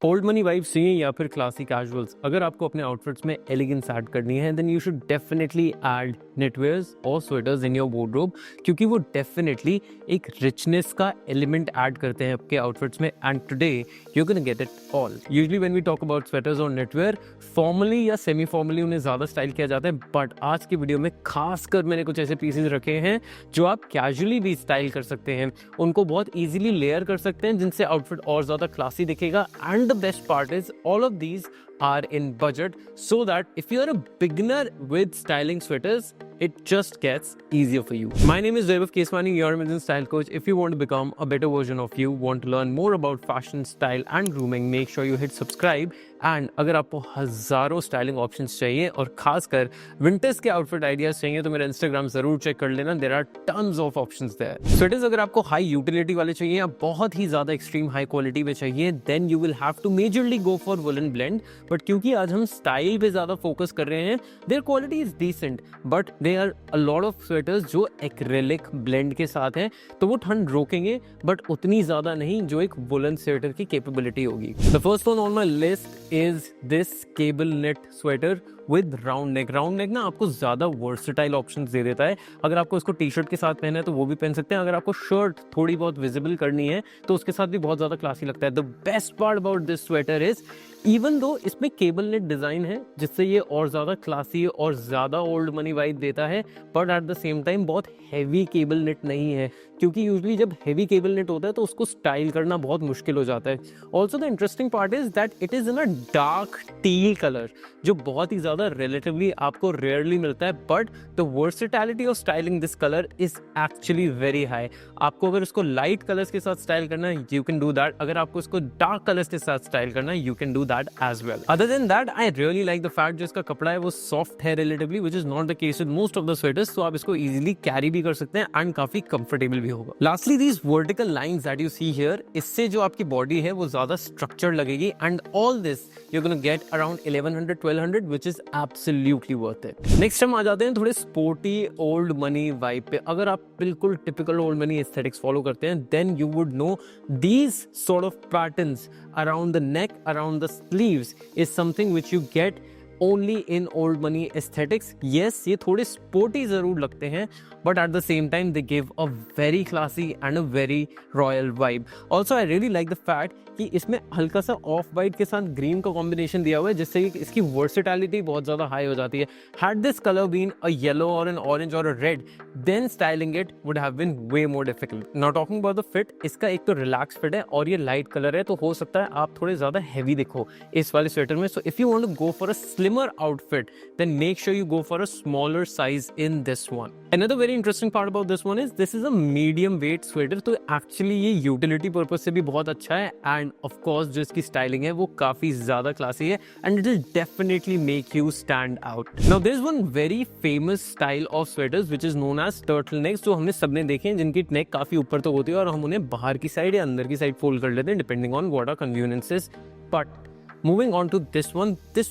Old money vibes चाहिए या फिर क्लासिक कैजुअल्स, अगर आपको अपने आउटफिट्स में एलिगेंस ऐड करनी है then you should definitely add knitwears और स्वेटर्स इन योर वार्डरोब, क्योंकि वो डेफिनेटली एक रिचनेस का एलिमेंट ऐड करते हैं आपके आउटफिट्स में। And today you can get it all. Usually when we talk about sweaters और नेटवेयर, फॉर्मली या सेमी फॉर्मली उन्हें ज़्यादा स्टाइल किया जाता है, बट आज की वीडियो में खासकर मैंने कुछ ऐसे पीसेज रखे हैं जो आप कैजुअली भी स्टाइल कर सकते हैं, उनको बहुत ईजिली लेयर कर सकते हैं जिनसे आउटफिट और ज़्यादा क्लासी दिखेगा। And the best part is all of these are in budget, so that if you're a beginner with styling sweaters, it just gets easier for you. My name is Vaibhav Keswani, your Amazon style coach. If you want to become a better version of you, want to learn more about fashion, style and grooming, make sure you hit subscribe. And अगर आपको हज़ारों styling options चाहिए और खासकर winters के outfit ideas चाहिए तो मेरा इंस्टाग्राम जरूर चेक कर लेना। There are tons of options there. Sweaters अगर आपको हाई यूटिलिटी वाले चाहिए या बहुत ही ज़्यादा एक्सट्रीम हाई क्वालिटी में चाहिए then you will have to majorly go for woollen blend. But क्योंकि आज हम स्टाइल पे ज़्यादा फोकस कर रहे हैं, their quality is decent, but they are a lot of sweaters जो एक्रेलिक ब्लेंड के साथ हैं, तो वो ठंड रोकेंगे बट उतनी ज़्यादा नहीं जो एक वुलन स्वेटर की कैपेबिलिटी होगी। The first one on my list is this cable knit sweater with round neck. Round neck ना आपको ज़्यादा वर्सेटाइल ऑप्शन दे देता है। अगर आपको इसको टी शर्ट के साथ पहना है तो वो भी पहन सकते हैं, अगर आपको शर्ट थोड़ी बहुत विजिबल करनी है तो उसके साथ भी बहुत ज़्यादा क्लासी लगता है। The best part about this sweater is even though इसमें केबल नेट डिज़ाइन है जिससे ये और ज़्यादा क्लासी और ज़्यादा ओल्ड मनी वाइब देता है, but at the same time बहुत हैवी केबल नेट नहीं है, क्योंकि यूजुअली जब हैवी केबल नेट होता है तो उसको स्टाइल करना बहुत मुश्किल हो जाता है। Also the interesting part is that it is in a dark teal colour जो बहुत ही ज़्यादा रिलेटिवली आपको रेयरली मिलता है, but the versatility of styling this colour is actually very high. आपको अगर इसको लाइट कलर्स के साथ स्टाइल करना है यू कैन डू दैट, अगर आपको इसको डार्क कलर्स के साथ स्टाइल करना है you can do that as well. Other than that I really like the fact जो इसका कपड़ा है वो सॉफ्ट है relatively, which is not the case with most of the sweaters, तो आप इसको इजीली कैरी भी कर सकते हैं एंड काफी कंफर्टेबल भी होगा। Lastly these vertical lines that you see here, इससे जो आपकी बॉडी है वो ज्यादा स्ट्रक्चर लगेगी and all this you gonna get around 1100-1200 which is absolutely worth it. Next हम आ जाते हैं थोड़े स्पोर्टी ओल्ड मनी वाइब पे। अगर आप बिल्कुल typical old money aesthetics follow करते हैं then you would know these sort of patterns around the neck, around the sleeves is something which you get only in old money aesthetics. Yes, ये थोड़े sporty जरूर लगते हैं, but at the same time they give a very classy and a very royal vibe. Also, I really like the fact कि इसमें हल्का सा of white के साथ ग्रीन का कॉम्बिनेशन दिया हुआ है जिससे इसकी वर्सेटैलिटी बहुत ज़्यादा हाई हो जाती है। Had this color been a yellow or an orange or a red, then styling it would have been way more difficult. Now talking about the fit, इसका एक तो रिलैक्स फिट है और ये लाइट कलर है, तो हो सकता है आप थोड़े ज़्यादा हैवी दिखो इस वाले स्वेटर में। So if you want to go for a slimmer outfit, then make sure you go for a smaller size in this one. Another very interesting part about this one is this is a medium weight sweater, तो actually ये utility purpose से भी बहुत अच्छा है and of course जो इसकी styling है वो काफी ज्यादा क्लासी है and it will definitely make you stand out. Now there is one very famous style of sweaters which is known as turtlenecks, जो हमने सबने देखे हैं जिनकी नेक काफी ऊपर तक होती है और हम उन्हें बाहर की साइड या अंदर की साइड फोल्ड कर लेते हैं depending on what our convenience is. But moving on to this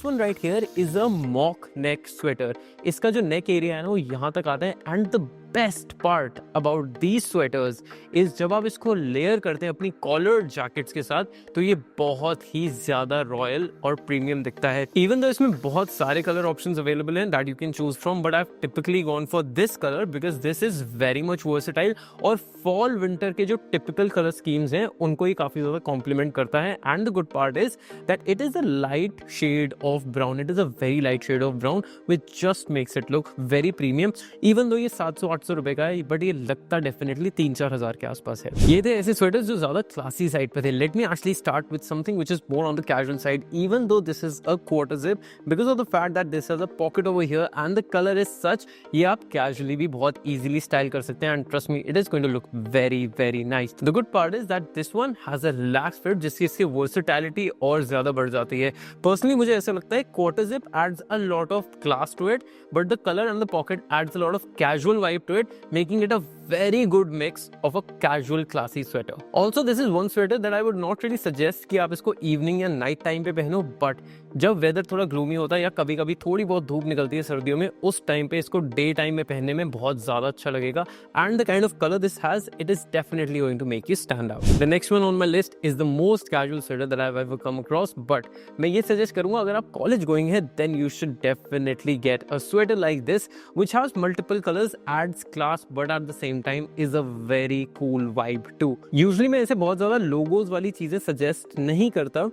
one right here is a mock neck sweater. इसका जो नेक एरिया है ना वो यहाँ तक आता है and the best part about these sweaters is जब आप इसको लेयर करते हैं अपनी कॉलर्ड जैकेट्स के साथ तो ये बहुत ही ज्यादा रॉयल और प्रीमियम दिखता है। इवन दो इसमें बहुत सारे कलर ऑप्शंस अवेलेबल हैं that you can choose from, but I have typically gone for this colour because this is very much versatile और फॉल विंटर के जो टिपिकल कलर स्कीम्स हैं उनको ही काफी ज्यादा कॉम्प्लीमेंट करता है। And the good part is that it is a light shade of brown, it is a very light shade of brown which just makes it look very premium. Even though ये 700-800 रुपए का है, but ये लगता definitely 3-4 हजार के आसपास है। ये थे ऐसे स्वेटर्स जो ज्यादा क्लासी साइड पे थे। Let me actually start with something which is more on the casual side, even though this is a quarter zip because of the fact that this has a pocket over here and the colour is such, ये आप casually भी बहुत easily style कर सकते हैं and trust me it is going to look very very nice. The good part is that this one has a relax fit जिससे इसकी versatility और ज्यादा बढ़ जाती है। पर्सनली मुझे ऐसा लगता है quarter zip adds a lot of class to it, but the colour and the pocket adds a lot of casual vibe to it, making it a very good mix of a casual classy sweater. Also, this is one sweater that I would not really suggest कि आप इसको evening या night time पे पहनो, but जब weather थोड़ा gloomy होता है या कभी कभी थोड़ी बहुत धूप निकलती है सर्दियों में, उस टाइम पे इसको डे टाइम में पहनने में बहुत ज़्यादा अच्छा लगेगा. And the kind of color this has, it is definitely going to make you stand out. The next one on my list is the most casual sweater that I've ever come across, but मैं ये suggest करूँगा अगर आप college going हैं, then you should definitely get a sweater like this, which has multiple colors, adds class, but at the same time is a very cool vibe too. Usually मैं ऐसे बहुत ज़्यादा logos वाली चीज़ें suggest नहीं करता,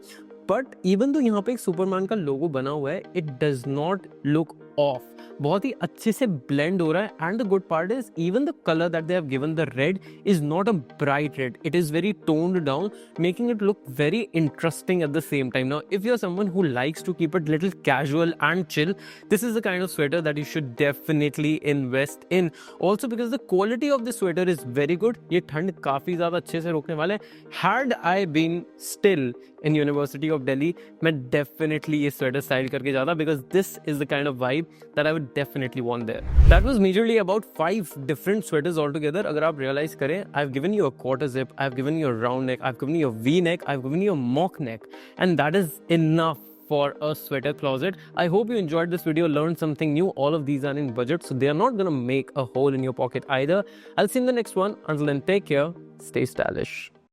but even तो यहाँ पे एक सुपरमैन का लोगो बना हुआ है, it does not look of, बहुत ही अच्छे से ब्लेंड हो रहा है. And the good part is even the colour that they have given, the red is not a bright red, it is very toned down, making it look very interesting at the same time. Now, if you're someone who likes to keep it little casual and chill, this is the kind of sweater that you should definitely invest in. Also, because the quality of the sweater is very good. ये ठंड काफी ज्यादा अच्छे से रोकने वाला है. Had I been still in University of Delhi, मैं definitely ये sweater style करके जाता, because this is the kind of vibe that I would definitely want there. That was majorly about 5 different sweaters altogether. अगर आप realize करें, I've given you a quarter zip, I've given you a round neck, I've given you a V-neck, I've given you a mock neck, and that is enough for a sweater closet. I hope you enjoyed this video, learned something new. All of these are in budget, so they are not gonna make a hole in your pocket either. I'll see you in the next one. Until then, take care, stay stylish.